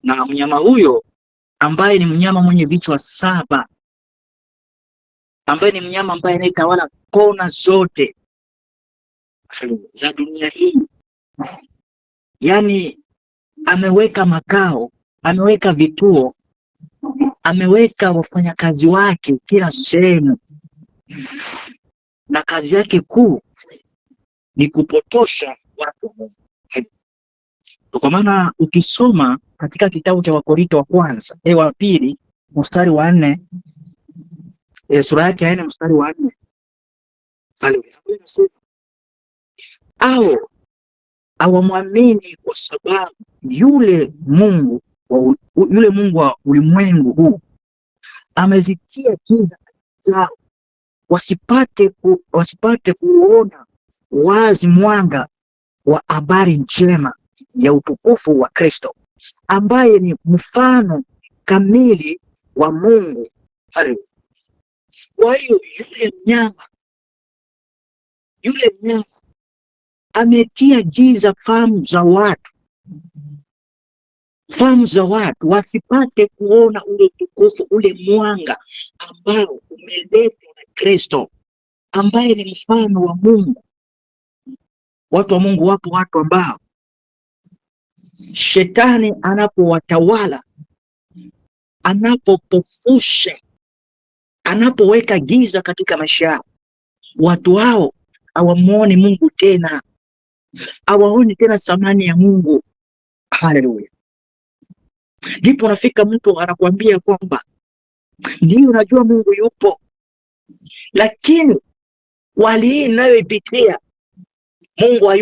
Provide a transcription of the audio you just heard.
na mnyama huyo ambaye ni mnyama mwenye vichwa 7, ambaye ni mnyama ambaye anayetawala kona zote za dunia hii. Yani ameweka makao, ameweka vituo, ameweka wafanyakazi wake kila sehemu, na kazi yake kuu ni kupotosha watu. Kwa maana ukisoma katika kitabu cha Wakorintho wa pili mstari wa 4, sura yake ya 4 mstari wa 4, pale inasema hawamwamini kwa sababu yule Mungu wa ulimwengu huu amezitia giza zao, wasipate kuona wazi mwanga wa habari njema ya utukufu wa Kristo, ambaye ni mfano kamili wa Mungu. Kwa hiyo yule mnyama ametia giza fahamu za watu wasipate kuona ule utukufu, ule mwanga ambao umeletwa na Kristo, ambaye ni mfano wa Mungu. Watu wa Mungu, wapo watu ambao shetani anapowatawala, anapopofusha, anapoweka giza katika maisha yao, watu hao hawamuoni Mungu tena, hawaoni tena thamani ya Mungu. Haleluya! Ndipo unafika mtu anakuambia kwamba ndio unajua Mungu yupo, lakini kwa hali hii ninayoipitia Mungu hayupo.